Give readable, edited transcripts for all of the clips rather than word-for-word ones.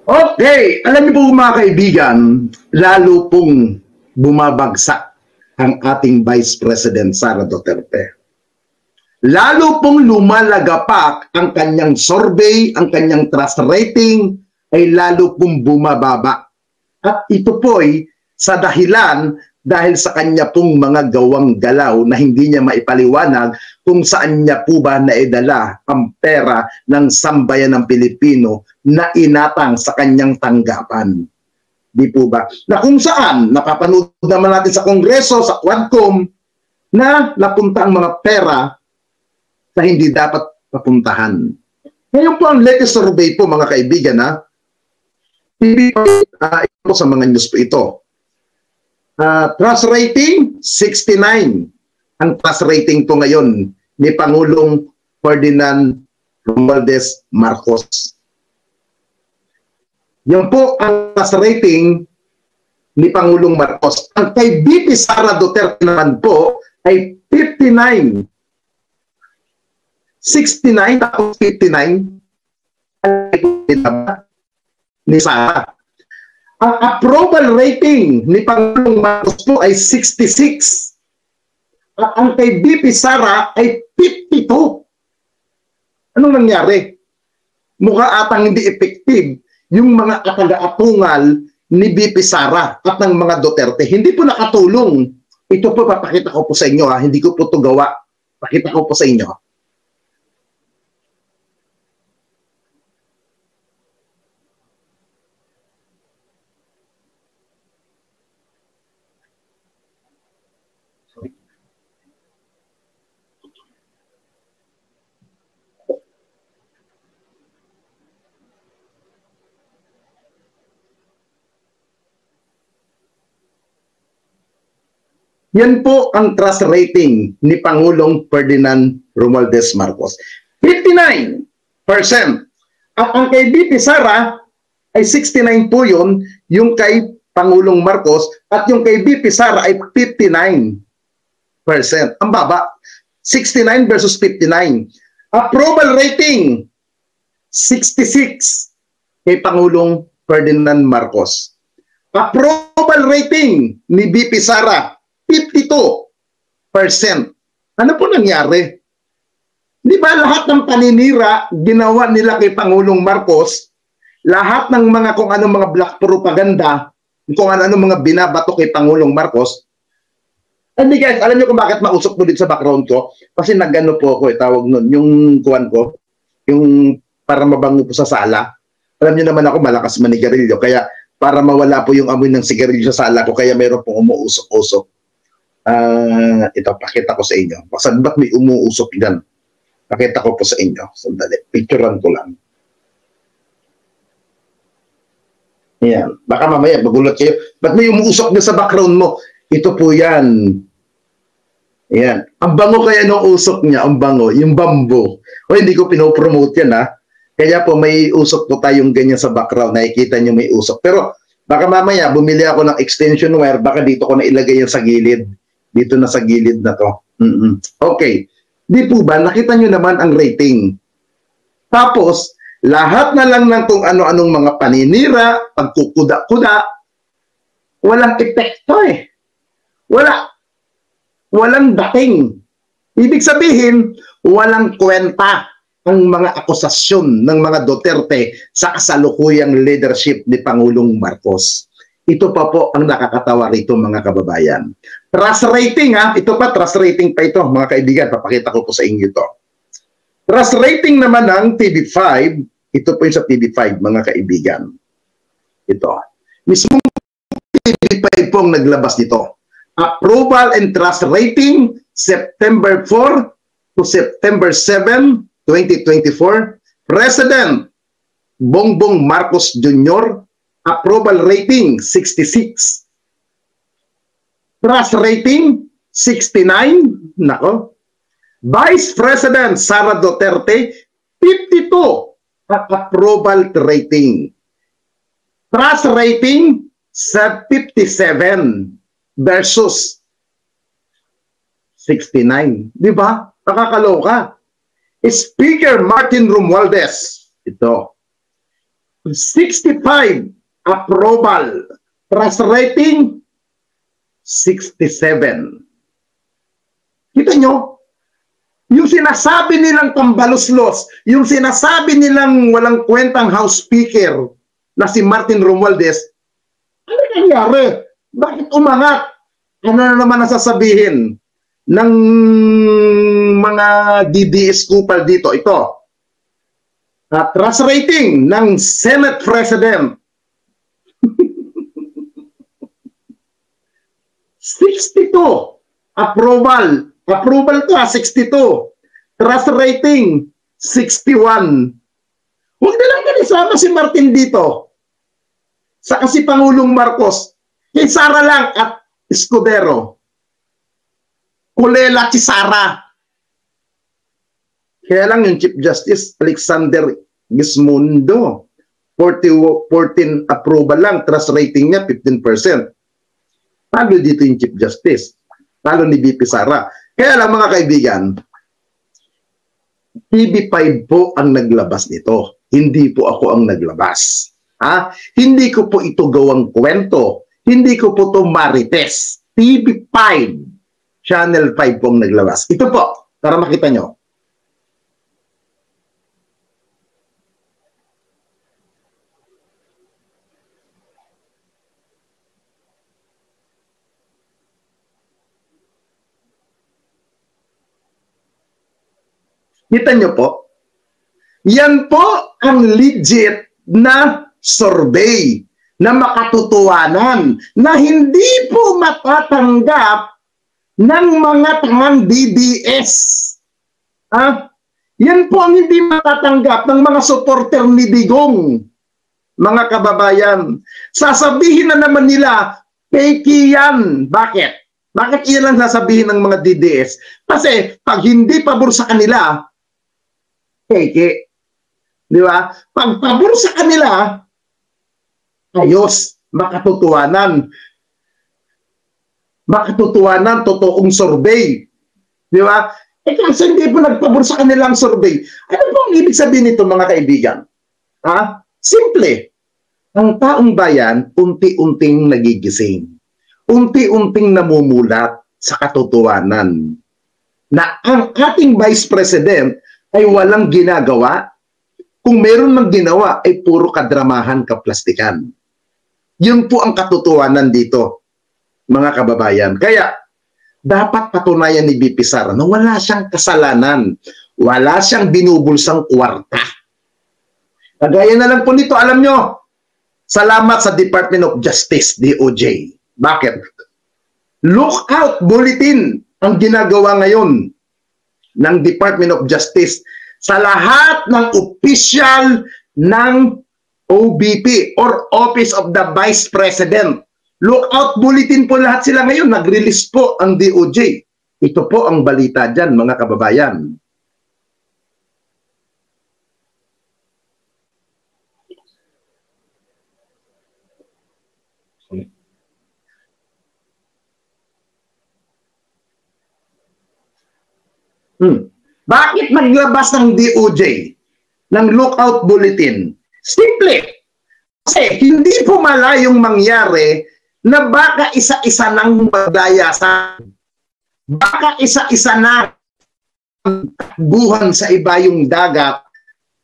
Okay, alam niyo po mga kaibigan, lalo pong bumabagsak ang ating Vice President Sara Duterte. Lalo pong lumalagapak ang kanyang survey, ang kanyang trust rating, ay lalo pong bumababa. At ito po ay sa dahilan dahil sa kanya pong mga gawang galaw na hindi niya maipaliwanag kung saan niya po ba naidala ang pera ng sambayan ng Pilipino na inatang sa kanyang tanggapan. Di po ba? Na kung saan, napapanood naman natin sa Kongreso, sa Quadcom, na napunta ang mga pera sa hindi dapat papuntahan. Ngayon po ang latest survey po mga kaibigan, ito sa mga news po ito. Trust rating, 69. Ang trust rating po ngayon ni Pangulong Ferdinand Romualdez Marcos. Yan po ang trust rating ni Pangulong Marcos. Ang kay VP Sara Duterte naman po ay 59. 69 tapos 59 ni Sara. Ang approval rating ni Pangulong Marcos po ay 66. At ang kay VP Sara ay 52. Anong nangyari? Mukha atang hindi effective yung mga katag-aatungal ni VP Sara at ng mga Duterte. Hindi po nakatulong. Ito po papakita ko po sa inyo. Hindi ko po ito gawa. Pakita ko po sa inyo. Yan po ang trust rating ni Pangulong Ferdinand Romualdez Marcos. 59%. At ang kay VP Sara ay 69 po yun, yung kay Pangulong Marcos, at yung kay VP Sara ay 59%. Ang baba. 69 versus 59. Approval rating, 66 kay Pangulong Ferdinand Marcos. Approval rating ni VP Sara, 52%. Ano po nangyari? Di ba lahat ng paninira ginawa nila kay Pangulong Marcos, lahat ng mga kung anong mga black propaganda, kung anong mga binabato kay Pangulong Marcos. Hindi guys, alam niyo kung bakit mausok po dito sa background ko? Kasi nagano po ako, tawag nun, yung kuwan ko, yung para mabango po sa sala. Alam niyo naman ako, malakas manigarilyo, kaya para mawala po yung amoy ng sigarilyo sa sala ko, kaya meron pong umuusok-usok. Ito, pakita ko sa inyo. Pasan ba't may umuusok yan? Pakita ko po sa inyo. Sandali, picturean ko lang. Yan. Baka mamaya, magulat kayo. Ba't may umuusok na sa background mo? Ito po yan. Yan. Ang bango kaya ng usok niya, ang bango, yung bamboo. O hindi ko pinopromote yan Kaya po may usok po tayong ganyan sa background. Nakikita niyo may usok. Pero baka mamaya, bumili ako ng extension wire, baka dito ko na ilagay yan sa gilid. Dito na sa gilid na to. Okay. Di po ba, nakita nyo naman ang rating. Tapos, lahat na lang ng kung ano-anong mga paninira, pagkukuda-kuda, walang epekto Walang dating. Ibig sabihin, walang kwenta ang mga akusasyon ng mga Duterte sa kasalukuyang leadership ni Pangulong Marcos. Ito pa po ang nakakatawa rito mga kababayan. Trust rating ito pa, trust rating pa ito mga kaibigan, papakita ko po sa inyo ito. Trust rating naman ng TV5, ito po yung sa TV5 mga kaibigan. Ito. Mismong TV5 po ang naglabas nito. Approval and trust rating, September 4 to September 7, 2024. President Bongbong Marcos Jr., approval rating, 66. Trust rating, 69. Nako. Vice President Sara Duterte, 52. At approval rating. Trust rating, 57 versus 69. Di ba? Nakakaloka. Speaker Martin Romualdez, ito. 65 approval. Trust rating 67. Kita nyo? Yung sinasabi nilang tambaluslos, yung sinasabi nilang walang kwentang House Speaker na si Martin Romualdez, ano nangyari? Bakit umangat? Ano na naman nasasabihin ng mga DDS kupal dito? Ito. Trust rating ng Senate President 62 approval to 62, trust rating 61. Huwag na lang isama si Martin dito sa si Pangulong Marcos, kay Sara lang at Escudero, kulela si Sara. Kaya lang yung Chief Justice Alexander Gismondo, 14 approval lang, trust rating niya 15%. Talo dito yung Chief Justice, talo ni VP Sara. Kaya lang mga kaibigan, TV5 po ang naglabas nito, hindi po ako ang naglabas. Hindi ko po ito gawang kwento, hindi ko po ito marites. TV5, Channel 5 po ang naglabas. Ito po, para makita nyo. Kita nyo po? Yan po ang legit na survey na makatotohanan na hindi po matatanggap ng mga tangang DDS. Yan po ang hindi matatanggap ng mga supporter ni Digong. Mga kababayan, sasabihin na naman nila, fake yan. Bakit? Bakit iyan lang sasabihin ng mga DDS? Kasi pag hindi pabor sa kanila, peke. Di ba? Pag pabor sa kanila, ayos, makatotohanan. Makatotohanan, totoong survey. Di ba? Kasi hindi po nagpabor sa kanilang survey. Ano po ang ibig sabihin nito mga kaibigan? Simple. Ang taong bayan, unti-unting nagigising. Unti-unting namumulat sa katotohanan na ang ating Vice President ay walang ginagawa. Kung meron mang ginawa, ay puro kadramahan, kaplastikan. Yun po ang katotohanan dito, mga kababayan. Kaya, dapat patunayan ni VP Sara na wala siyang kasalanan. Wala siyang binubulsang kwarta. Kagaya na lang po nito, alam nyo, salamat sa Department of Justice, DOJ. Bakit? Lookout bulletin ang ginagawa ngayon ng Department of Justice sa lahat ng official ng OBP or Office of the Vice President. Lookout bulletin po lahat sila ngayon. Nag-release po ang DOJ. Ito po ang balita dyan, mga kababayan. Bakit naglabas ng DOJ ng lookout bulletin? Simple. Kasi hindi po malayong mangyari na baka isa-isa nang magdayasan. Baka isa-isa na buhan sa iba yung dagat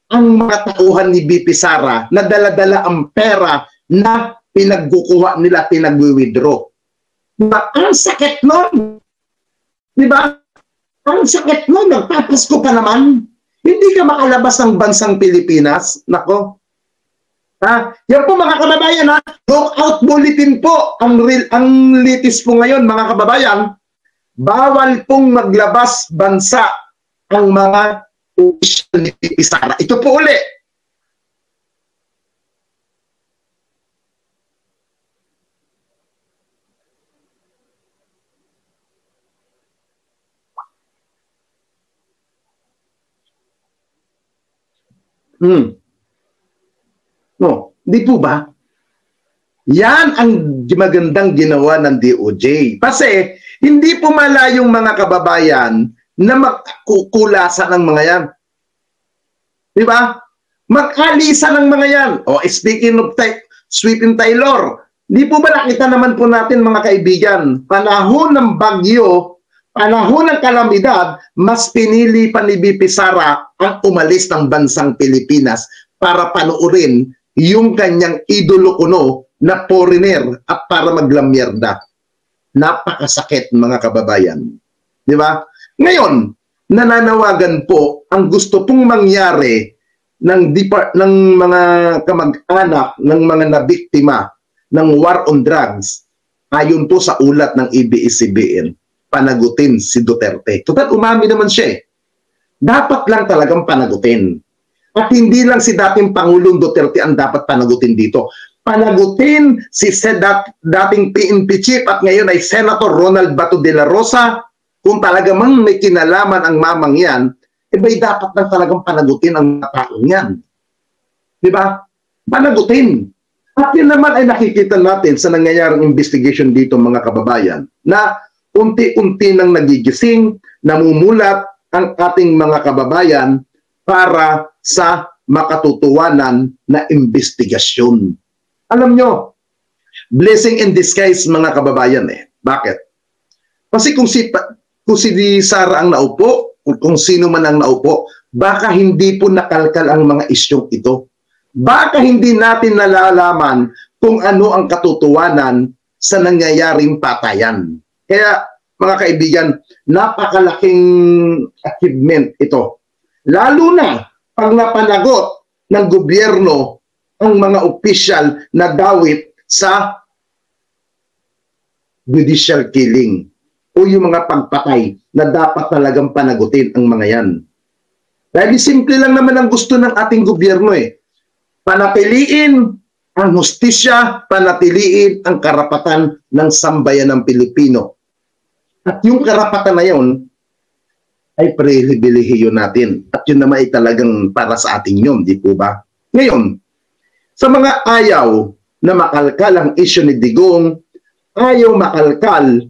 ang mga tauhan ni VP Sara na dala-dala ang pera na pinagkukuha nila, pinag-withdraw. Diba? Ang sakit nun. Diba? Ang sakit nun. Nagpapasko pa naman. Hindi ka makalabas ng bansang Pilipinas. Nako. Yan po mga kababayan, lookout bulletin po ang latest po ngayon mga kababayan. Bawal pong maglabas bansa ang mga official ni VP Sara. Ito po uli. No, di po ba? Yan ang magandang ginawa ng DOJ. Kasi hindi po malayong mga kababayan na magkukulasan ng mga yan. Di ba? Mag-alisa ng mga yan. O, speaking of Sweeping Taylor, di po ba nakita naman po natin mga kaibigan, panahon ng bagyo, panahon ng kalamidad, mas pinili pa ni BP Sara ang umalis ng bansang Pilipinas para panuorin yung kanyang idolo kuno na foreigner at para maglamyerda. Napakasakit mga kababayan. Di ba? Ngayon, nananawagan po ang gusto pong mangyari ng mga kamag-anak ng mga nabiktima ng war on drugs, ayon po sa ulat ng ABS-CBN, panagutin si Duterte. Total, umami naman siya eh. Dapat lang talagang panagutin. At hindi lang si dating Pangulong Duterte ang dapat panagutin dito. Panagutin si dating PNP chief at ngayon ay Senator Ronald Bato de la Rosa. Kung talaga mang may kinalaman ang mamang yan, ba'y dapat na talagang panagutin ang mga taong yan. Di ba? Panagutin. At yun naman ay nakikita natin sa nangyayaring investigation dito mga kababayan na unti-unti nang nagigising, namumulat ang ating mga kababayan para sa makatutuwanan na investigasyon. Alam nyo, blessing in disguise mga kababayan eh. Bakit? Kasi kung si Sara ang naupo, kung sino man ang naupo, baka hindi po nakalkal ang mga isyong ito. Baka hindi natin nalalaman kung ano ang katotohanan sa nangyayaring patayan. Kaya mga kaibigan, napakalaking achievement ito. Lalo na pag napanagot ng gobyerno ang mga opisyal na dawit sa judicial killing o yung mga pagpatay na dapat talagang panagutin ang mga yan. Dahil simple lang naman ang gusto ng ating gobyerno eh. Panatiliin ang hustisya, panatiliin ang karapatan ng sambayan ng Pilipino. At yung karapatan na yun ay pribilehiyo natin. At yun naman ay talagang para sa ating yun, di po ba? Ngayon, sa mga ayaw na makalkal ang isyu ni Digong, ayaw makalkal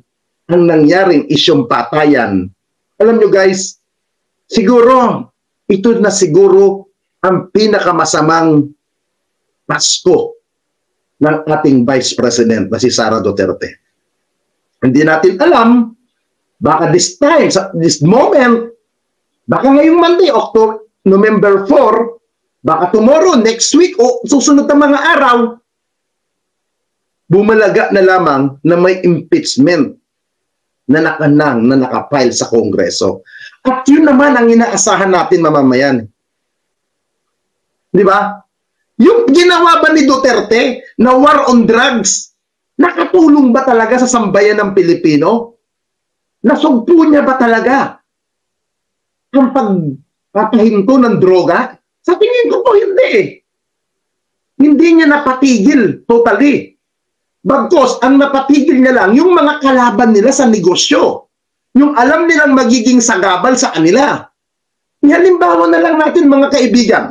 ang nangyaring isyong patayan. Alam nyo guys, siguro, ito na siguro ang pinakamasamang Pasko ng ating Vice President na si Sara Duterte. Hindi natin alam, baka this time, this moment, baka ngayong Monday, November 4, baka tomorrow, next week, o susunod na mga araw, bumalaga na lamang na may impeachment na nakanang, na nakapile sa Kongreso. At yun naman ang inaasahan natin mamamayan. Di ba? Yung ginawa ba ni Duterte na war on drugs, nakatulong ba talaga sa sambayan ng Pilipino? Nasugpo niya ba talaga ang pagpapahinto ng droga? Sa tingin ko po hindi eh. Hindi niya napatigil totally. Bagkos, ang napatigil niya lang yung mga kalaban nila sa negosyo. Yung alam nilang magiging sagabal sa kanila. Halimbawa na lang natin mga kaibigan.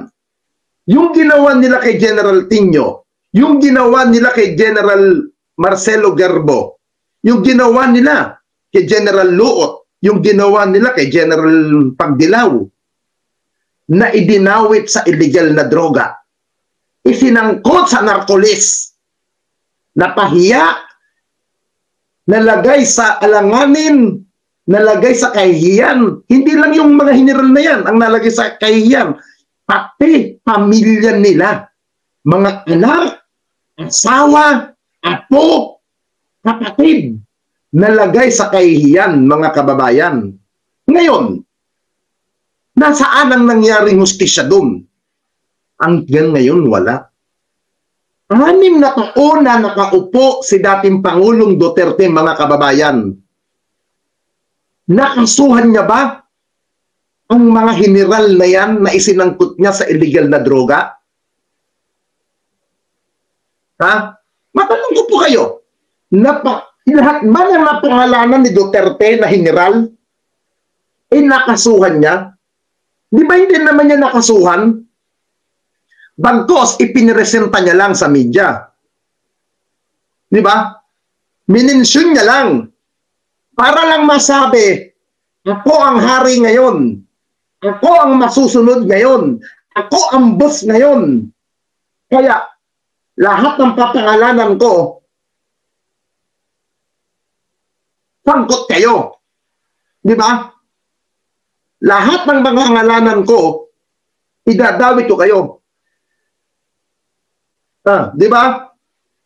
Yung ginawa nila kay General Tino, yung ginawa nila kay General Marcelo Garbo, yung ginawa nila kay General Luot, yung ginawa nila kay General Pagdilaw, na idinawit sa illegal na droga, isinangkot sa narkolis, napahiya, nalagay sa alanganin, nalagay sa kahihiyan. Hindi lang yung mga general na yan ang nalagay sa kahihiyan, pati pamilya nila, mga anak, asawa, apo, kapatid, nalagay sa kahihiyan mga kababayan. Ngayon, nasaan ang nangyaring hustisya doon? Hanggang ngayon, wala. 6 na taon na nakaupo si dating Pangulong Duterte, mga kababayan. Nakasuhan niya ba ang mga general na yan na isinangkot niya sa illegal na droga? Ha? Matanong ko po kayo, lahat ba ng napangalanan ni Duterte na general, nakasuhan niya? Di ba hindi naman niya nakasuhan? Bagkos, ipiniresenta niya lang sa media. Di ba? Minensyon niya lang. Para lang masabi, ako ang hari ngayon. Ako ang masusunod ngayon. Ako ang boss ngayon. Kaya lahat ng papangalanan ko, sangkot kayo. Di ba? Lahat ng mga ngalanan ko, idadawit ko kayo. Di ba?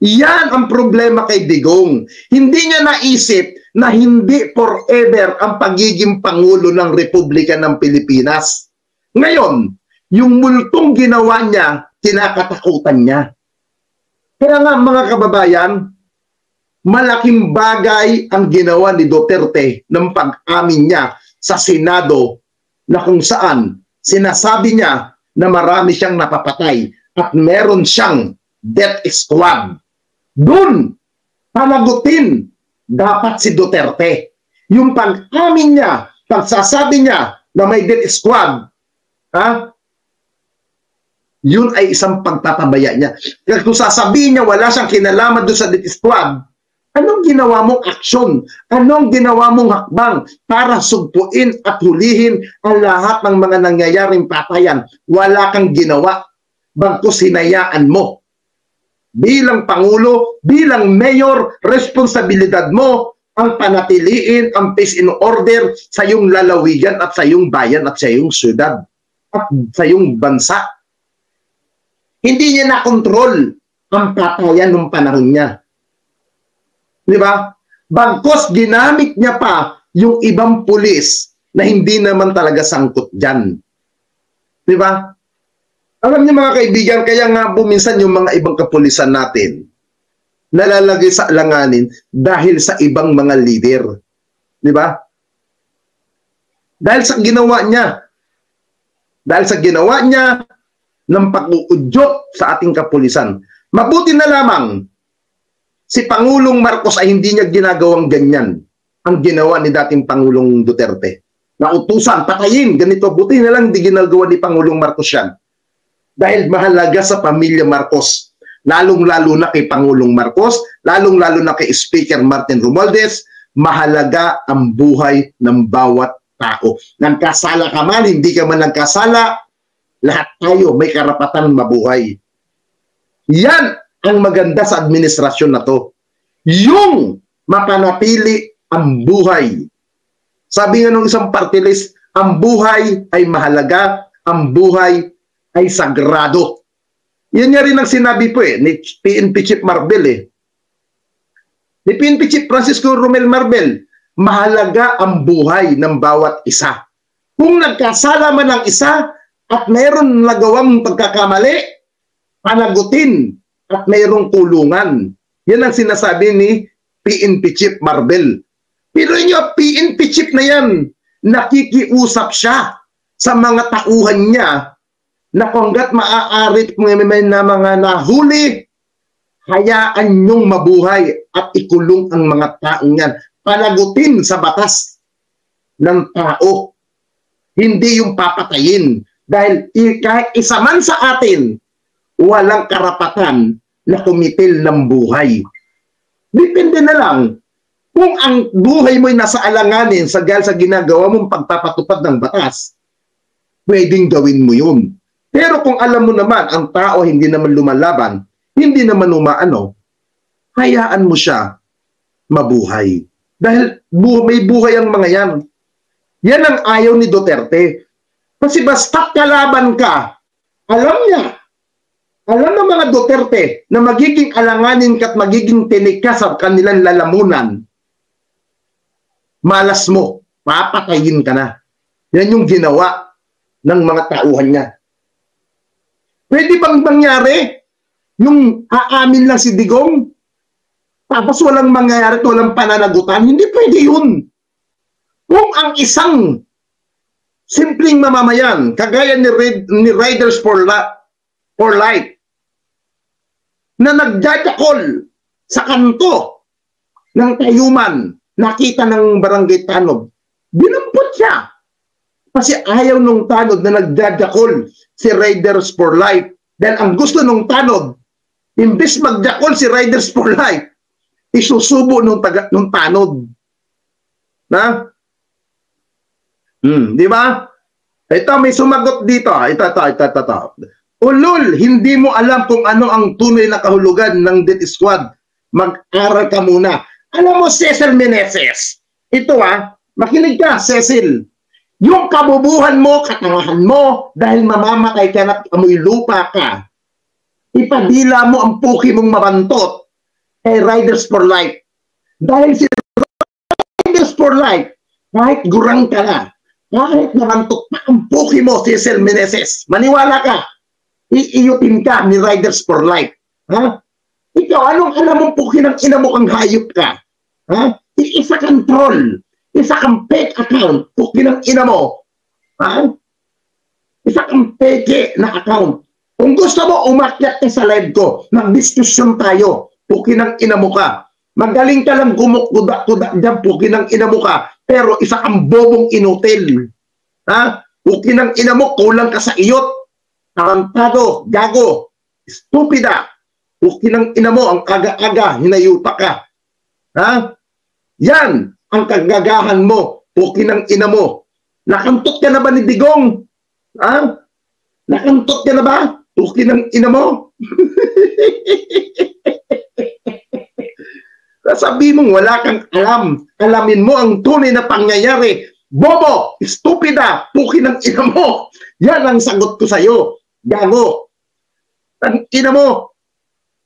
Yan ang problema kay Digong. Hindi niya naisip na hindi forever ang pagiging Pangulo ng Republika ng Pilipinas. Ngayon, yung multong ginawa niya, kinakatakutan niya. Kaya nga mga kababayan, malaking bagay ang ginawa ni Duterte ng pag-amin niya sa Senado na kung saan sinasabi niya na marami siyang napapatay at meron siyang death squad. Doon, panagutin dapat si Duterte. Yung pag-amin niya, pagsasabi niya na may death squad, yun ay isang pagtatabaya niya. Kasi kung sasabihin niya wala siyang kinalaman doon sa death squad, anong ginawa mong aksyon? Anong ginawa mong hakbang para sugpuin at hulihin ang lahat ng mga nangyayaring patayan? Wala kang ginawa. Bagkus hinayaan mo. Bilang Pangulo, bilang Mayor, responsibilidad mo ang panatiliin ang peace and order sa iyong lalawigan at sa iyong bayan at sa iyong syudad at sa iyong bansa. Hindi niya na-control ang patayan ng panahon niya. Di ba? Bagkus ginamit niya pa yung ibang pulis na hindi naman talaga sangkot dyan. Di ba? Alam niyo mga kaibigan, kaya nga buminsan yung mga ibang kapulisan natin nalalagay sa alanganin dahil sa ibang mga leader. Di ba? Dahil sa ginawa niya. Dahil sa ginawa niya ng pag-uudyok sa ating kapulisan. Mabuti na lamang si Pangulong Marcos ay hindi niya ginagawang ganyan ang ginawa ni dating Pangulong Duterte. Nautusan, patayin, ganito. Buti na lang hindi ginagawa ni Pangulong Marcos yan. Dahil mahalaga sa pamilya Marcos, lalong-lalo na kay Pangulong Marcos, lalong-lalo na kay Speaker Martin Romualdez, mahalaga ang buhay ng bawat tao. Nagkasala ka man, hindi ka man nagkasala, lahat tayo may karapatan mabuhay. Yan ang maganda sa administrasyon na to. Yung mapanatili ang buhay. Sabi nga ng isang party list, ang buhay ay mahalaga, ang buhay ay sagrado. Yan nga rin ang sinabi po ni PNP Chief Marbel Ni PNP Chief Francisco Romel Marbel, mahalaga ang buhay ng bawat isa. Kung nagkasala man ang isa at mayroon nagawang pagkakamali, panagutin at mayroong kulungan. Yan ang sinasabi ni PNP Chief Marbel. Pero yung PNP Chief na yan, nakikiusap siya sa mga tauhan niya na kung hanggat maaari may na mga nahuli, hayaan niyong mabuhay at ikulong ang mga taong yan. Panagutin sa batas ng tao. Hindi yung papatayin. Dahil kahit isa man sa atin, walang karapatan na kumitil ng buhay. Depende na lang kung ang buhay mo'y nasa alanganin sa ginagawa mong pagpapatupad ng batas, pwedeng gawin mo yun. Pero kung alam mo naman, ang tao hindi naman lumalaban, hindi naman umaano, hayaan mo siya mabuhay. Dahil may buhay ang mga yan. Yan ang ayaw ni Duterte. Kasi basta kalaban ka, alam niya, alam ng mga Duterte na magiging alanganin ka at magiging tinik ka sa kanilang lalamunan, malas mo, papatayin ka na. Yan yung ginawa ng mga tauhan niya. Pwede bang mangyari yung aamin lang si Digong tapos walang mangyayari at walang pananagutan? Hindi pwede yun. Kung ang isang simpleng mamamayan, kagaya ni Riders for Life, na nagdadakol sa kanto ng Tayuman, nakita ng Barangay Tanod, binampot siya. Kasi ayaw nung Tanod na nagdadakol si Riders for Life. Dahil ang gusto nung Tanod, imbis magdakol si Riders for Life, isusubo nung Tanod. Na? Di ba? Ito, may sumagot dito. Ito. Ulol, hindi mo alam kung ano ang tunay na kahulugan ng death squad. Mag-aral ka muna. Alam mo, Cecil Meneses, ito makinig ka, Cecil. Yung kabubuhan mo, katangahan mo, dahil mamamatay ka na amoy lupa ka, ipadila mo ang puki mong mabantot kay Riders for Life. Dahil si Riders for Life, kahit gurang ka na, kahit nabantot pa ang puki mo, Cecil Meneses, maniwala ka, iiyutin ka ni Riders for Life. Ha? Ikaw, anong alam mong puki ng ina mo kang hayop ka? Ha? Isa kang troll. Isa kang fake account. Puki ng ina mo. Ha? Isa kang fake na account. Kung gusto mo, umakyat ka sa live ko. Mag-discussion tayo. Puki ng ina mo ka. Magaling ka lang gumukkuda-kuda dyan. Puki ng ina mo ka. Pero isa kang bobong inutil. Ha? Puki ng ina mo, kulang ka sa iyot. Tarantado, gago, stupida. Puki ng ina mo, ang aga-aga, hinayupa ka. Ha? Yan ang kagagahan mo. Puki ng ina mo. Nakantot ka na ba ni Digong? Ha? Nakantot ka na ba? Puki ng ina mo. Sabi mong wala kang alam. Alamin mo ang tunay na pangyayari. Bobo, stupida, puki ng ina mo. Yan ang sagot ko sa'yo. Gago. Ang ina mo.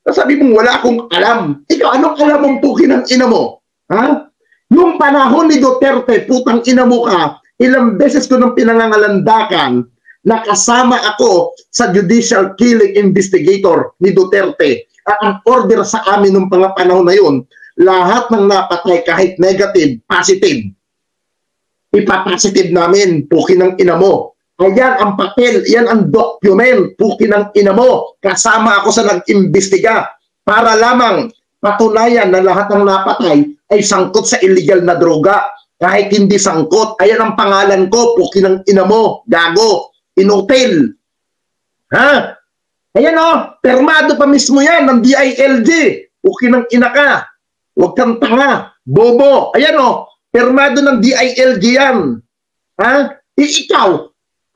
Sabi mong wala akong alam. Ikaw, anong alam mong puki ng ina mo? Ha? Yung panahon ni Duterte, putang ina mo ka, ilang beses ko nang pinangangalandakan na kasama ako sa judicial killing investigator ni Duterte. At ang order sa amin nung panahon na yun, lahat ng napatay kahit negative, positive, ipapositive namin, puki ng ina mo. Ayan ang papel, yan ang document, puki ng ina mo. Kasama ako sa nag-imbestiga para lamang patunayan na lahat ng napatay ay sangkot sa illegal na droga. Kahit hindi sangkot, ayan ang pangalan ko, puki ng ina mo, gago, inutil. Ha? Ayan permado pa mismo yan ng DILG, puki ng ina ka. Huwag kang tanga, bobo. Ayan permado ng DILG yan. Ha? Ikaw,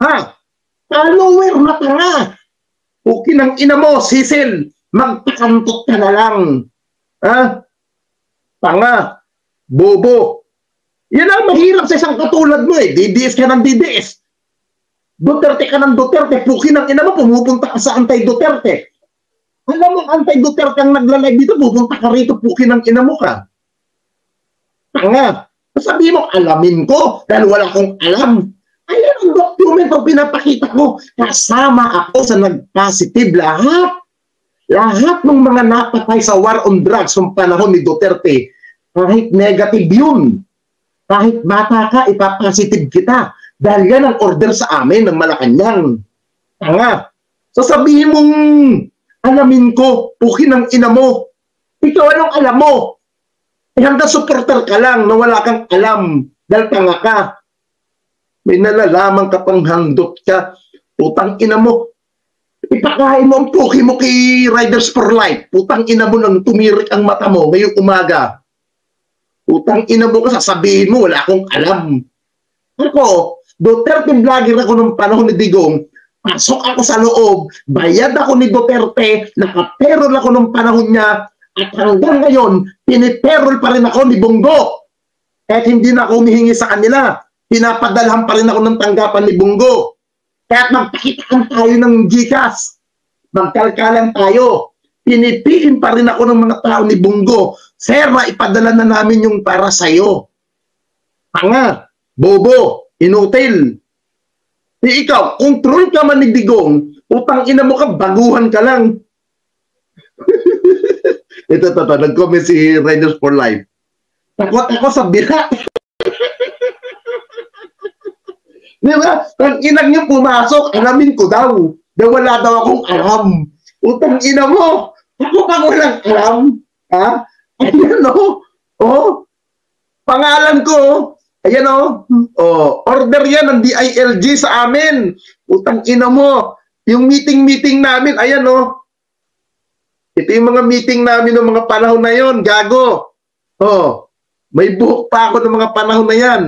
ha? Follower na tanga. Puki ng ina mo, Cecil, magpakantot ka na lang. Ha? Tanga, bobo. Yan ang mahirap sa isang katulad mo DDS ka ng DDS. Duterte ka ng Duterte, puki ng ina mo, pumupunta ka sa anti-Duterte. Alam mo, anti-Duterte ang nagla-live dito, pupunta ka rito, puki ng ina mo ka. Tanga. Sabi mo, alamin ko, dahil wala akong alam. Ayan ang document ang pinapakita ko. Kasama ako sa nag-positive lahat. Lahat ng mga napatay sa war on drugs ng panahon ni Duterte, kahit negative yun. Kahit bata ka, ipapositive kita. Dahil yan ang order sa amin ng Malacanang. Tanga. Sasabihin mong, alamin ko, puki ng ina mo. Ikaw anong alam mo? Hanggang supporter ka lang na wala kang alam dahil tanga ka. May nalalaman ka pang handot ka. Putang ina mo. Ipakain mo ang puki mo kay Riders for Life. Putang ina mo nang tumirik ang mata mo ngayong umaga. Putang ina mo ka, sasabihin mo wala akong alam. Ako, Duterte vlogger ako nung panahon ni Digong. Pasok ako sa loob, bayad ako ni Duterte, nakaperol ako nung panahon niya, at hanggang ngayon, piniperol pa rin ako ni Bongo. Kahit hindi na ako humihingi sa kanila, pinapadalhan pa rin ako ng tanggapan ni Bongo. Kahit magpakitaan tayo ng GCash, magkalkalan tayo, pinipiin pa rin ako ng mga tao ni Bongo. Sir, ipadala na namin yung para sa'yo. Tanga, bobo, inutil. Ikaw, control ka man ni Digong, utang ina mo ka, baguhan ka lang. Ito, nag-comment si Riders for Life. Takot ako sa bira. Di ba? Ang inang niyo pumasok, alamin ko daw. Na wala daw akong alam. Utang ina mo, ako pa walang alam. Ha? Ayan pangalan ko, ayan order yan ng DILG sa amin. Utang ina mo, yung meeting namin, ayan ito yung mga meeting namin ng mga panahon na yon, gago. May buhok pa ako ng mga panahon na yan.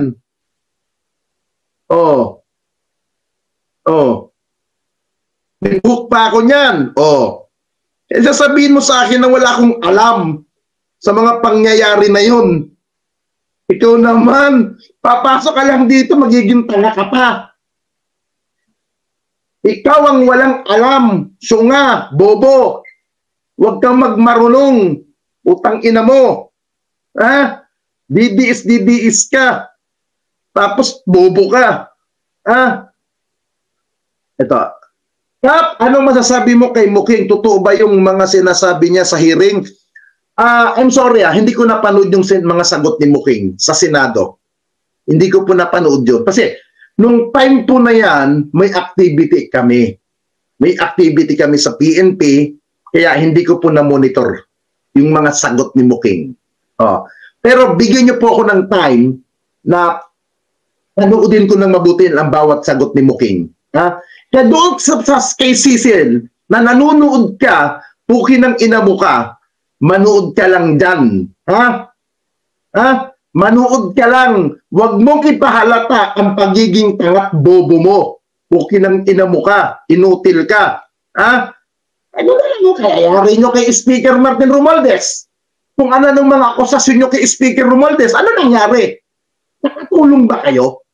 Oh. May book pa ako niyan. Oh. Eh, sasabihin mo sa akin na wala akong alam sa mga pangyayari na yun. Ikaw naman, papasok ka lang dito, magiging tanga ka pa. Ikaw ang walang alam, syunga, bobo. Huwag kang magmarunong, utang ina mo. Ha? DDS ka. Tapos bobo ka. Ha? Ito. Kap, anong masasabi mo kay Muking? Totoo ba yung mga sinasabi niya sa hearing? I'm sorry, hindi ko napanood yung mga sagot ni Muking sa Senado. Hindi ko po napanood yun. Kasi nung time po na yan, may activity kami. May activity kami sa PNP, kaya hindi ko po na-monitor yung mga sagot ni Muking. Oh. Pero bigyan niyo po ako ng time na panoodin ko ng mabuti ang bawat sagot ni Muking. Ha? Kaya doon sa kay Cecil, na nanonood ka, puki ng ina mo ka, manood ka lang dyan. Ha? Ha? Manood ka lang. Huwag mong ipahalata ang pagiging tangat bobo mo. Puki ng ina mo ka. Inutil ka. Ha? Ano na lang mo kayayari nyo kay Speaker Martin Romualdez? Kung ano ng mga akusasyon nyo kay Speaker Romualdez, ano nangyari? Nakatulong ba kayo?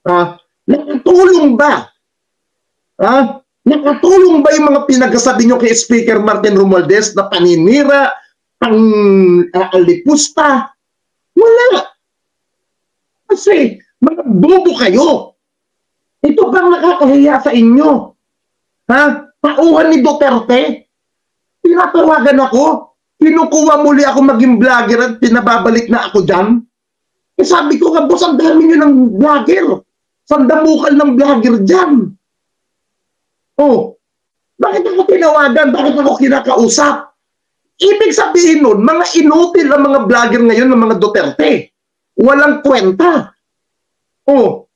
Ha? Nakatulong ba? Ha? Nakatulong ba yung mga pinagsasabi nyo kay Speaker Martin Romualdez na paninira, alipusta? Wala. Kasi, mga bobo kayo. Ito bang nakakahiya sa inyo? Ha? Tauhan ni Duterte? Tinatawagan ako? Kinukuha muli ako maging vlogger at pinababalik na ako dyan? Eh sabi ko nga, boss, ang dami nyo ng vlogger. Sandamukan ng vlogger dyan. Oh, bakit ako tinawagan? Bakit ako kinakausap? Ibig sabihin nun, mga inutil ang mga vlogger ngayon ng mga Duterte. Walang kwenta. Oh,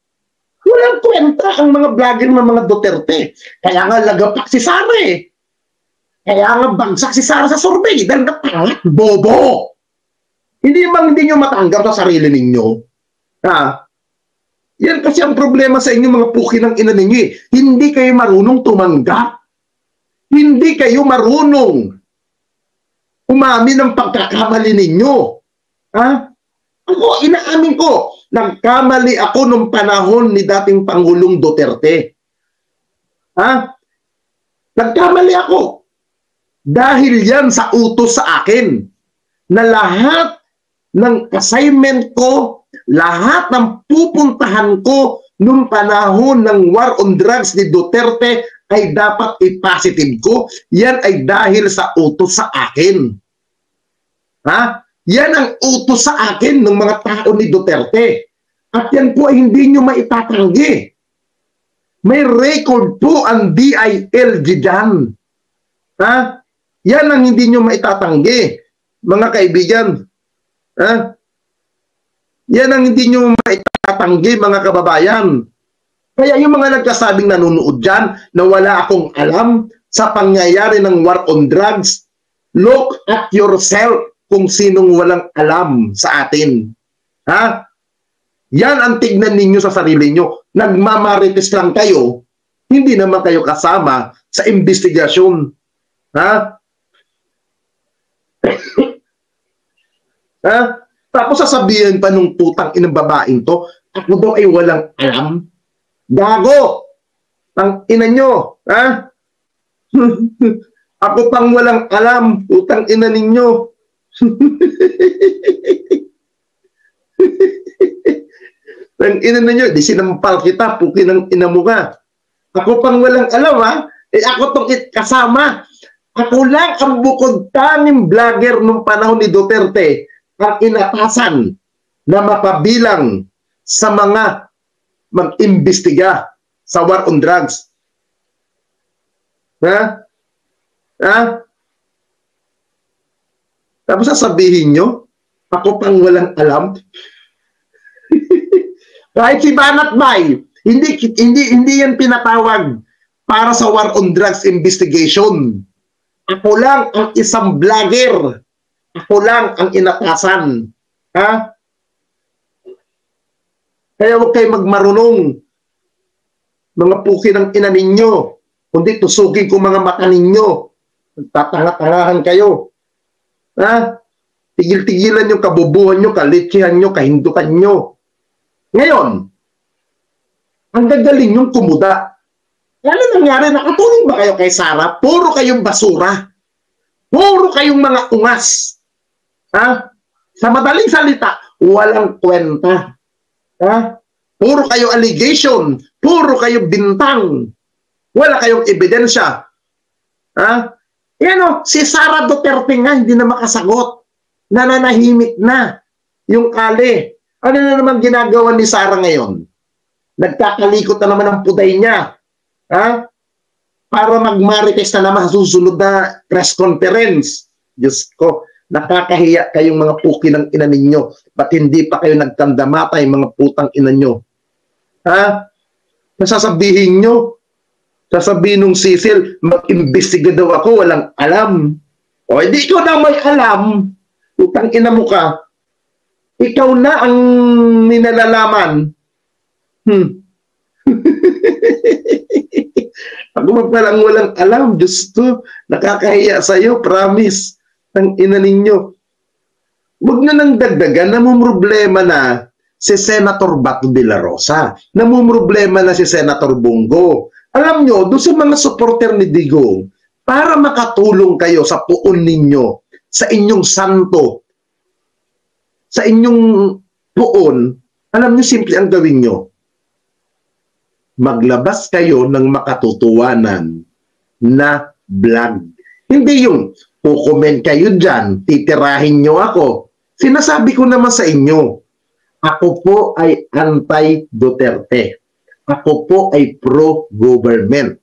walang kwenta ang mga vlogger ng mga Duterte. Kaya nga lagapak si Sara eh. Kaya nga bagsak si Sara sa survey dahil natangat, bobo. Hindi nyo matanggap sa sarili ninyo. Ha? Yan kasi ang problema sa inyo mga puki ng ina ninyo eh. Hindi kayo marunong tumanggap. Hindi kayo marunong umamin ng pagkakamali ninyo. Ha? Ako, inaamin ko, nagkamali ako nung panahon ni dating Pangulong Duterte. Ha? Nagkamali ako. Dahil yan sa utos sa akin na lahat ng assignment ko, lahat ng pupuntahan ko nung panahon ng war on drugs ni Duterte ay dapat i-positive ko. Yan ay dahil sa utos sa akin. Ha? Yan ang utos sa akin ng mga tao ni Duterte. At yan po ay hindi nyo maitatanggi. May record po ang DILG dyan. Ha? Yan ang hindi nyo maitatanggi. Mga kaibigan. Ha? Yan ang hindi nyo maitatanggi, mga kababayan. Kaya yung mga nagkasabing nanonood dyan na wala akong alam sa pangyayari ng war on drugs, look at yourself kung sinong walang alam sa atin. Ha? Yan ang tignan ninyo sa sarili nyo. Nagmamarites lang kayo, hindi naman kayo kasama sa investigasyon. Ha? Ha? Tapos sasabihin pa nung putang inang babaeng to, ako daw ay walang alam. Gago! Ang ina nyo, ha? Ako pang walang alam, putang ina ninyo. Ang ina ninyo, di sinampal kita, pukin ng ina mo ka. Ako pang walang alam, ha? Eh ako tong kasama. Ako lang ang bukod tanging vlogger nung panahon ni Duterte ang inatasan na mapabilang sa mga mag-imbestiga sa war on drugs. Ha? Ha? Tapos sasabihin nyo, ako pang walang alam. Kahit si Banat Bay, hindi yan pinatawag para sa war on drugs investigation. Ako lang ang isang vlogger. Ako lang ang inatasan. Ha? Kaya huwag kayo magmarunong. Mga puki ng ina ninyo. Kundi tusukin ko mga mata ninyo. Tatanga-tangahan kayo. Ha? Tigil-tigilan yung kabubuhan nyo, kalitsihan nyo, kahindukan nyo. Ngayon, ang gagaling yung kumuda. Ano nangyari? Nakatulong ba kayo kay Sara? Puro kayong basura. Puro kayong mga ungas. Ha? Sa madaling salita, walang kwenta. Ha? Puro kayo allegation. Puro kayo bintang. Wala kayong ebidensya. Ha? Yan o, si Sara Duterte nga hindi na makasagot. Nananahimik na yung kali. Ano na naman ginagawa ni Sara ngayon? Nagkakalikot na naman ang puday niya. Ha? Para magmarites na naman susunod na press conference. Diyos ko, nakakahiya kayong mga puki ng ina ninyo. Ba't hindi pa kayo nagtandamatay mga putang ina nyo? Ha? Nasasabihin nyo? Sasabihin nung Cecil, mag-imbestiga daw ako, walang alam. O, hindi ko na may alam. Utang ina mo ka. Ikaw na ang ninalalaman. Ako pa palang walang alam. Diyos ko, nakakahiya sa'yo, promise. Ang ina ninyo. Huwag nyo nang dagdagan, namumroblema na si Senator Bato de la Rosa. Namumroblema na si Senator Bongo. Alam nyo, doon sa mga supporter ni Digong, para makatulong kayo sa puon ninyo, sa inyong santo, sa inyong puon, alam nyo, simple ang gawin nyo. Maglabas kayo ng makatutuwanan na vlog. Hindi yung kukomment kayo dyan, titirahin nyo ako. Sinasabi ko naman sa inyo, ako po ay anti-Duterte. Ako po ay pro-government.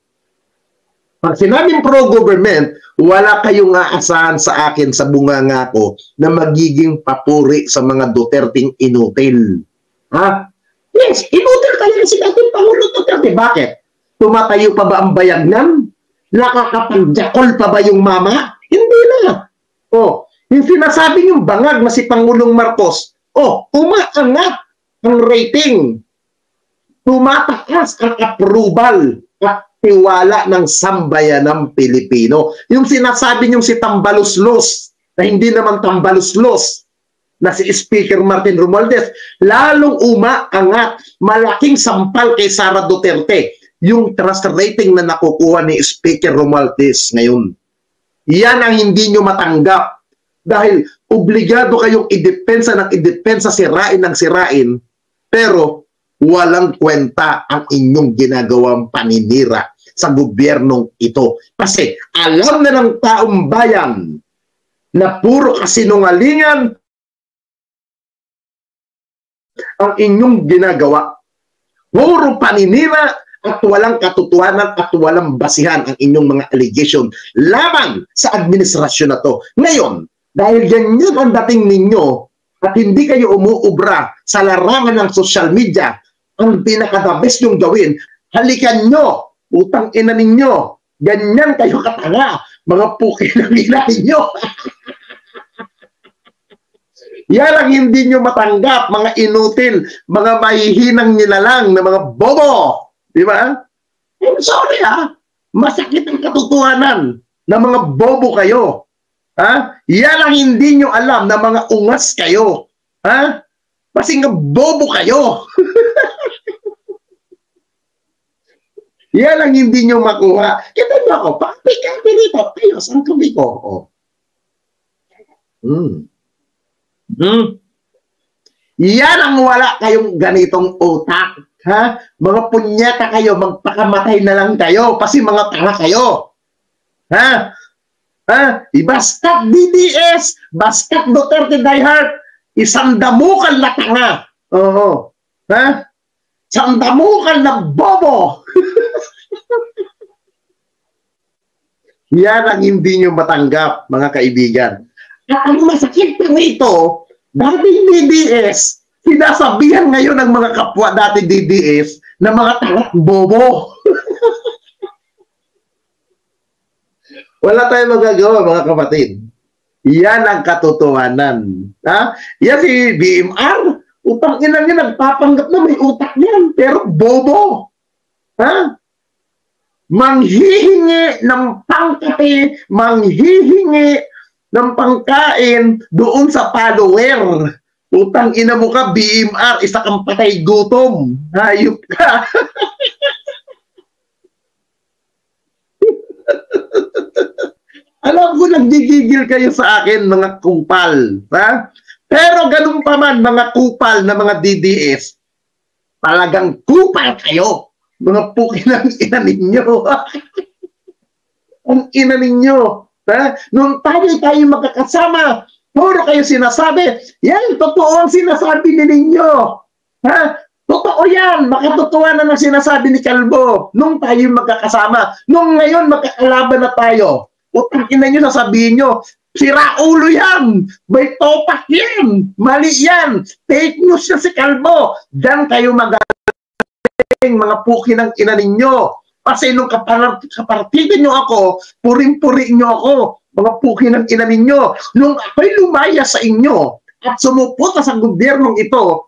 Pag sinabing pro-government, wala kayong aasahan sa akin sa bunganga ko na magiging papuri sa mga Duterteng inutil. Ha? Yes, inutil talaga si ating Pangulo Duterte. Bakit? Tumatayo pa ba ang bayagnan? Nakakapagjakol pa ba yung mama? Hindi na. Oh, yung sinasabi yung bangag na si Pangulong Marcos, umaangat ang rating. Tumataas ang approval at tiwala ng sambayan ng Pilipino. Yung sinasabi niyong si Tambaluslos, na hindi naman Tambaluslos, na si Speaker Martin Romualdez, lalong umaangat, malaking sampal kay Sara Duterte, yung trust rating na nakukuha ni Speaker Romualdez ngayon. Yan ang hindi nyo matanggap. Dahil obligado kayong idepensa ng idepensa, sirain ng sirain, pero walang kwenta ang inyong ginagawang paninira sa gobyernong ito. Kasi alam na ng taong bayan na puro kasinungalingan ang inyong ginagawa. Puro paninira at walang katotohanan at walang basihan ang inyong mga allegation laban sa administrasyon na to. Ngayon, dahil ganyan ang dating ninyo at hindi kayo umuubra sa larangan ng social media, ang pinaka-the best yung gawin, halikan nyo, utang ina ninyo, ganyan kayo katanga, mga puki ng ina ninyo. Yan ang hindi nyo matanggap, mga inutil, mga mahihinang nilalang na mga bobo. Di ba? I'm sorry masakit ang katotohanan na mga bobo kayo. Ha? Yan ang hindi nyo alam na mga ungas kayo. Ha? Kasi nga bobo kayo. Yan ang hindi nyo makuha. Kita nyo ako, pakapikapi dito. Ayos, ang tubi ko. Yan ang wala kayong ganitong utak. Ha? Mga punyeta kayo, magpakamatay na lang kayo. Kasi mga tanga kayo. Ha? Ha? Baskat DDS, baskat Duterte diehard, isang damukan na tanga. Oo. Ha? Isang damukan na bobo. Yan ang hindi nyo matanggap, mga kaibigan. At ang masakit pa ito, dating DDS, sinasabihan ngayon ng mga kapwa dating DDS na mga tanga bobo. Wala tayong magagawa, mga kapatid. Yan ang katotohanan. Ha? Yan si BMR, utang ina niya, nagpapanggap na may utak niyan, pero bobo. Ha? Manghihingi ng pangkape, manghihingi ng pangkain doon sa follower. Utang ina mo ka, BMR, isa kang patay gutom. Hayop ka. Alam ko nagigigil kayo sa akin, mga kupal. Ha? Pero ganun pa man, mga kupal na mga DDS, talagang kupal kayo. Mga pukin ng ina ninyo. Ang ina ninyo. Ha? Nung tayo magkakasama, puro kayo sinasabi, yan, totoo ang sinasabi ninyo. Ha? Totoo yan, makatotohanan ang sinasabi ni Kalbo nung tayo magkakasama. Nung ngayon magkakalaban na tayo, utang ina nyo, sasabihin nyo, sira ulo yan, may topak yan, mali yan, fake news na si Kalbo. Diyan kayo magaling, mga puki ng ina ninyo. Kasi nung kapartida nyo ako, puring-puri nyo ako, mga puki ng ina ninyo. Nung ako'y lumaya sa inyo at sumuporta sa gobyernong ito,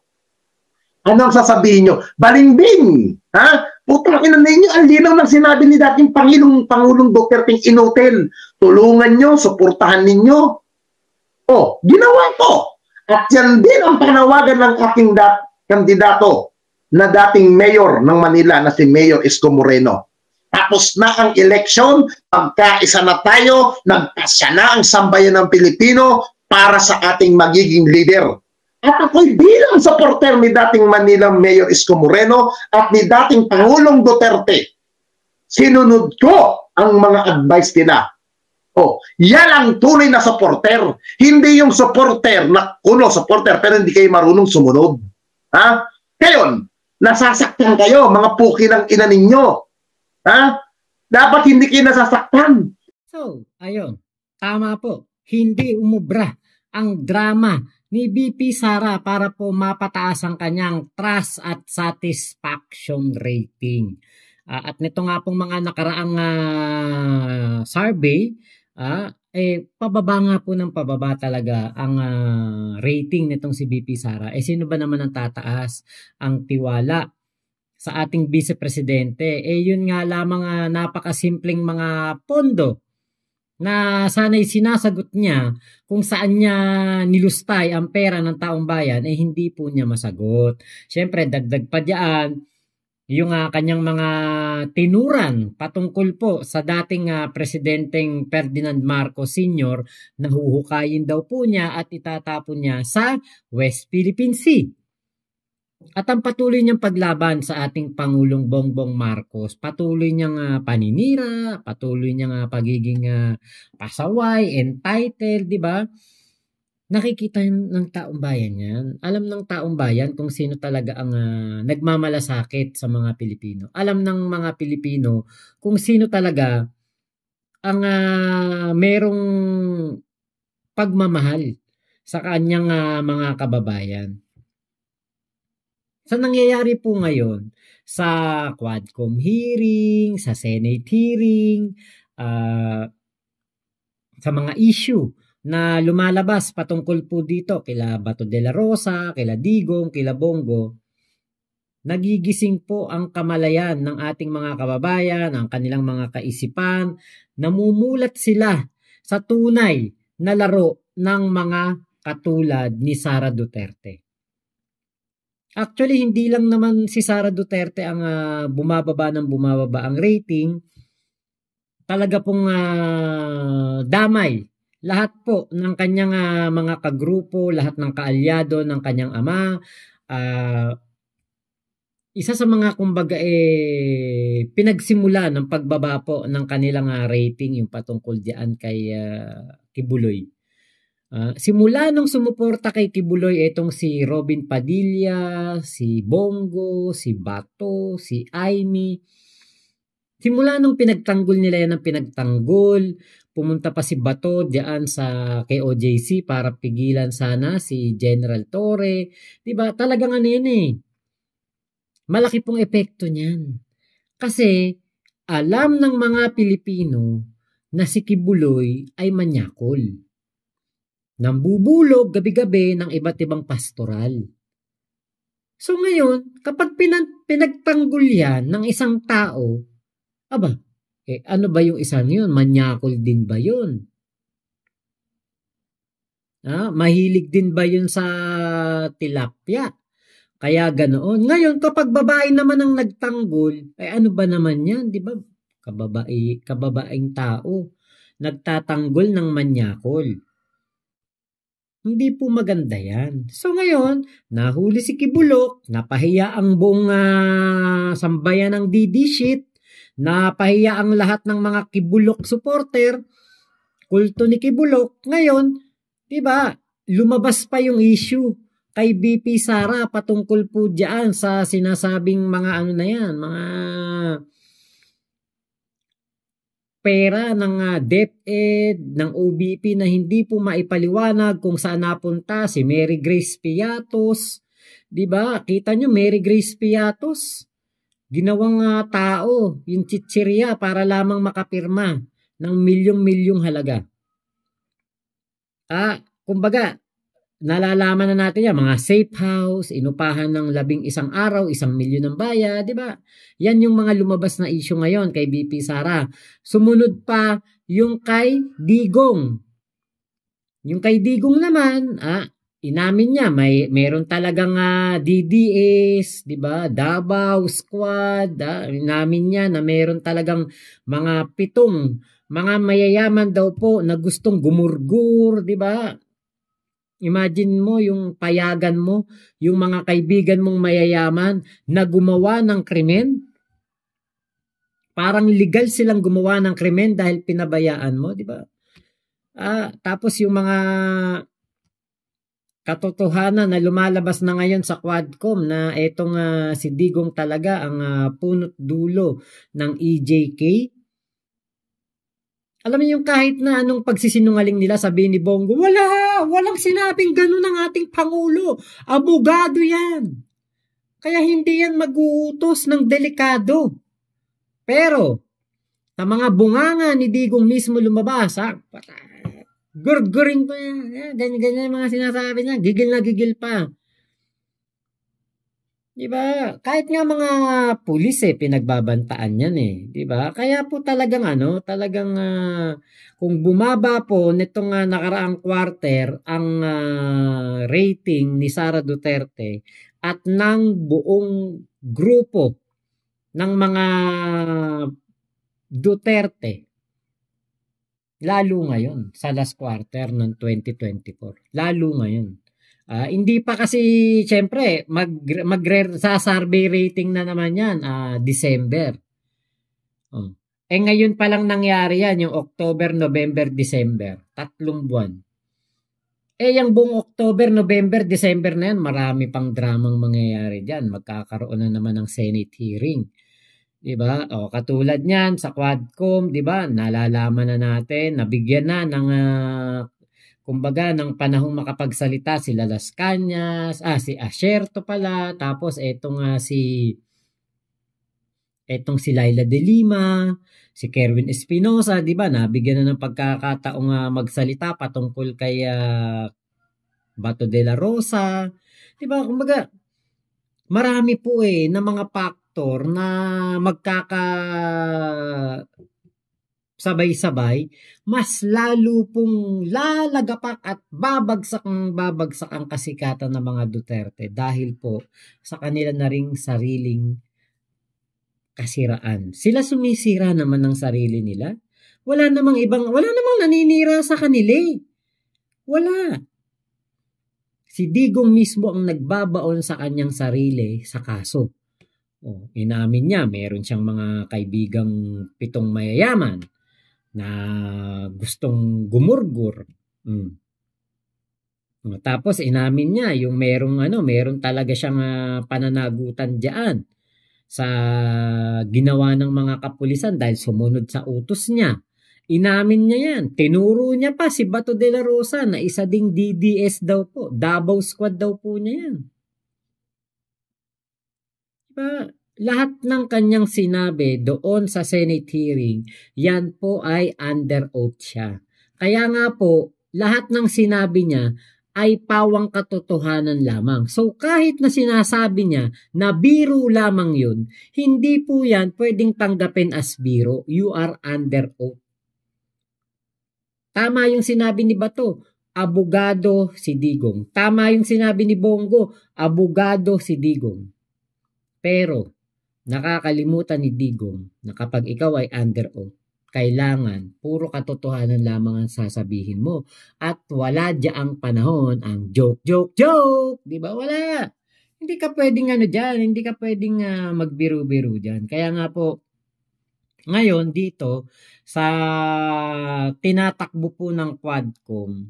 anong sasabihin nyo? Balimbing! Ha? Putang ina ninyo, ang linaw ng sinabi ni dating Pangulong Duterte Inotel. Tulungan nyo, suportahan ninyo. Oh, ginawa ko. At yan din ang panawagan ng aking kandidato na dating mayor ng Manila na si Mayor Isko Moreno. Tapos na ang eleksyon, pagkaisa na tayo, nagpasya na ang sambayan ng Pilipino para sa ating magiging leader. At ako'y bilang supporter ni dating Manila Mayor Isko Moreno at ni dating Pangulong Duterte. Sinunod ko ang mga advice nila. Oh, yan ang tunay na supporter. Hindi yung supporter na kuno supporter pero hindi kayo marunong sumunod. Ha? Ngayon, nasasaktan kayo, mga puki ng ina ninyo. Ha? Dapat hindi kayo nasasaktan. So, ayun. Tama po. Hindi umubra ang drama ni BP Sara para po mapataas ang kanyang trust at satisfaction rating. At nito nga pong mga nakaraang survey, pababa nga po ng pababa talaga ang rating nitong si BP Sara. Sino ba naman ang tataas? Ang tiwala sa ating Vice Presidente. Yun nga lamang napakasimpleng mga pondo na sana'y sinasagot niya kung saan niya nilustay ang pera ng taong bayan, hindi po niya masagot. Siyempre, dagdag pa diyan, yung kanyang mga tinuran patungkol po sa dating Presidenteng Ferdinand Marcos Sr. na huhukayin daw po niya at itatapon niya sa West Philippine Sea. At ang patuloy niyang paglaban sa ating Pangulong Bongbong Marcos, patuloy niyang paninira, patuloy niyang pagiging pasaway, entitled, di ba? Nakikita ng taong bayan yan. Alam ng taong bayan kung sino talaga ang nagmamalasakit sa mga Pilipino. Alam ng mga Pilipino kung sino talaga ang merong pagmamahal sa kanyang mga kababayan. Sa nangyayari po ngayon sa Quadcom hearing, sa Senate hearing, sa mga issue na lumalabas patungkol po dito kila Bato de la Rosa, kila Digong, kila Bongo, nagigising po ang kamalayan ng ating mga kababayan, ang kanilang mga kaisipan, namumulat sila sa tunay na laro ng mga katulad ni Sara Duterte. Actually, hindi lang naman si Sara Duterte ang bumababa ang rating. Talaga pong damay. Lahat po ng kanyang mga kagrupo, lahat ng kaalyado ng kanyang ama. Isa sa mga kumbaga pinagsimula ng pagbaba po ng kanilang rating yung patungkol diyan kay Kibuloy. Simula nung sumuporta kay Kibuloy, itong si Robin Padilla, si Bongo, si Bato, si Aimee. Simula nung pinagtanggol nila yan ng pinagtanggol, pumunta pa si Bato diyan sa kay OJC para pigilan sana si General Torre. Diba? Talagang malaki pong epekto niyan. Kasi alam ng mga Pilipino na si Kibuloy ay manyakol. Nambubulog gabi-gabi ng iba't ibang pastoral. So ngayon, kapag pinagtanggol yan ng isang tao, aba, ano ba yung isa yun? Manyakol din ba yun? Mahilig din ba yun sa tilapia? Kaya ganoon. Ngayon, kapag babae naman ang nagtanggol, ano ba naman yan? Di ba? Kababaeng tao. Nagtatanggol ng manyakol. Hindi po maganda yan. So ngayon, nahuli si Kibulok, napahiya ang buong sambayan ng DD shit, napahiya ang lahat ng mga Kibulok supporter, kulto ni Kibulok. Ngayon, di ba, lumabas pa yung issue kay BP Sara patungkol po diyan sa sinasabing mga ano na yan, mga pera ng DepEd, ng OBP na hindi po maipaliwanag kung saan napunta si Mary Grace Piatos. Diba? Kita nyo, Mary Grace Piatos, ginawang tao, yung chichirya para lamang makapirma ng milyong-milyong halaga. Kumbaga, nalalaman na natin yan, mga safe house, inupahan ng 11 araw, 1 milyon ng bayad, di ba? Yan yung mga lumabas na issue ngayon kay BP Sara. Sumunod pa yung kay Digong. Yung kay Digong naman, inamin niya, meron talagang DDS, di ba? Davao Squad, inamin niya na meron talagang mga 7 mga mayayaman daw po na gustong gumurgur, di ba? Imagine mo yung payagan mo, yung mga kaibigan mong mayayaman na gumawa ng krimen. Parang legal silang gumawa ng krimen dahil pinabayaan mo, di ba? Tapos yung mga katotohanan na lumalabas na ngayon sa Quadcom na etong si Digong talaga ang punot dulo ng EJK. Alam mo yung kahit na anong pagsisinungaling nila, sabihin ni Bongo, walang sinabing ganun ang ating Pangulo. Abogado yan. Kaya hindi yan mag-uutos ng delikado. Pero, sa mga bunganga ni Digong mismo lumabas, gurgurin pa yan. Ganyan mga sinasabi niya. Gigil na gigil pa. Diba? Kahit nga mga pulis pinagbabantaan yan diba? Kaya po talagang kung bumaba po nitong nakaraang quarter ang rating ni Sara Duterte at ng buong grupo ng mga Duterte, lalo ngayon sa last quarter ng 2024. Lalo ngayon. Hindi pa kasi, syempre, sa survey rating na naman yan, December. Ngayon pa lang nangyari yan, yung October, November, December. 3 buwan. Yung buong October, November, December na yan, marami pang dramang mangyayari dyan. Magkakaroon na naman ng Senate hearing. Diba? Katulad niyan sa Quadcom, diba? Nalalaman na natin, nabigyan na ng kumbaga, ng panahong makapagsalita sila Las Cañas, si Asierto pala, tapos etong si Laila de Lima, si Kerwin Espinosa, di ba? Nabigyan na ng pagkakataong magsalita patungkol kay Bato de la Rosa. Di ba? Kumbaga, marami po na mga faktor na sabay-sabay, mas lalo pong lalagapak at babagsak ang kasikatan ng mga Duterte dahil po sa kanila na ring sariling kasiraan. Sila sumisira naman ng sarili nila. Wala namang naninira sa kanila. Wala. Si Digong mismo ang nagbabaon sa kanyang sarili sa kaso. Inamin niya, meron siyang mga kaibigang 7 mayayaman na gustong gumurgur. Tapos inamin niya yung meron talaga siyang pananagutan diyan sa ginawa ng mga kapulisan dahil sumunod sa utos niya. Inamin niya yan. Tinuro niya pa si Bato de la Rosa na isa ding DDS daw po. Davao Squad daw po niya yan. Diba? Lahat ng kanyang sinabi doon sa Senate hearing, yan po ay under oath siya. Kaya nga po, lahat ng sinabi niya ay pawang katotohanan lamang. So kahit na sinasabi niya na biro lamang yun, hindi po yan pwedeng tanggapin as biro. You are under oath. Tama yung sinabi ni Bato, abogado si Digong. Tama yung sinabi ni Bongo, abogado si Digong. Pero nakakalimutan ni Digong na kapag ikaw ay under oath, kailangan puro katotohanan lamang ang sasabihin mo. At wala diyaang panahon ang joke. Di ba? Wala. Hindi ka pwedeng dyan. Hindi ka pwedeng magbiru-biru dyan. Kaya nga po, ngayon dito, sa tinatakbo po ng Quadcom,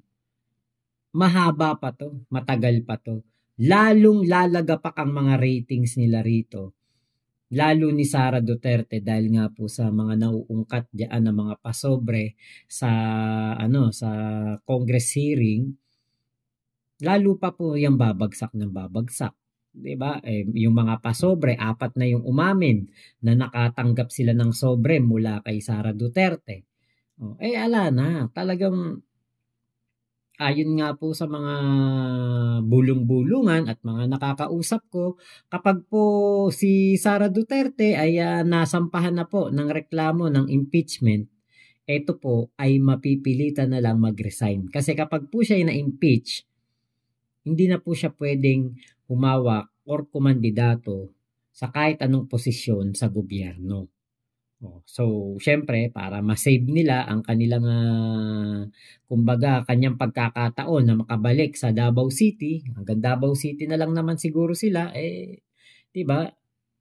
mahaba pa to. Matagal pa to. Lalong lalagapak ang mga ratings nila rito. Lalo ni Sara Duterte dahil nga po sa mga nauungkat diyan na mga pasobre sa sa Congress hearing, lalo pa po yung babagsak ng babagsak. 'Di ba? Yung mga pasobre, 4 na yung umamin na nakatanggap sila ng sobre mula kay Sara Duterte. Ala na, talagang ayon nga po sa mga bulong-bulungan at mga nakakausap ko, kapag po si Sara Duterte ay nasampahan na po ng reklamo ng impeachment, ito po ay mapipilitan na lang mag-resign. Kasi kapag po siya ay na-impeach, hindi na po siya pwedeng humawak or kumandidato sa kahit anong posisyon sa gobyerno. So, syempre, para ma-save nila ang kanilang, kumbaga, kanyang pagkakataon na makabalik sa Davao City, hanggang Davao City na lang naman siguro sila, di ba,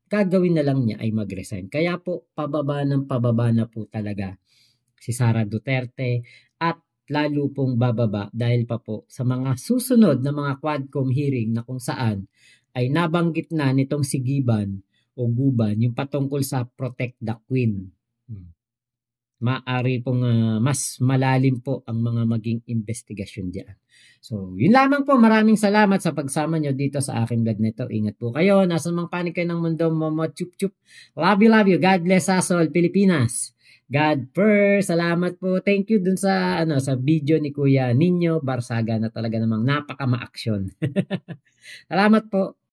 gagawin na lang niya ay mag-resign. Kaya po, pababa na po talaga si Sara Duterte at lalo pong bababa dahil pa po sa mga susunod na mga Quadcom hearing na kung saan ay nabanggit na nitong si Giban o Guban, yung patungkol sa Protect the Queen. Maari pong mas malalim po ang mga maging investigasyon diyan. So, yun lamang po. Maraming salamat sa pagsama nyo dito sa aking vlog nito. Ingat po kayo. Nasa mang panig kayo ng mundo, momo, chup chup. Love you. God bless us all, Pilipinas. God first. Salamat po. Thank you dun sa sa video ni Kuya Nino Barsaga na talaga namang napaka-ma-aksyon. Salamat po.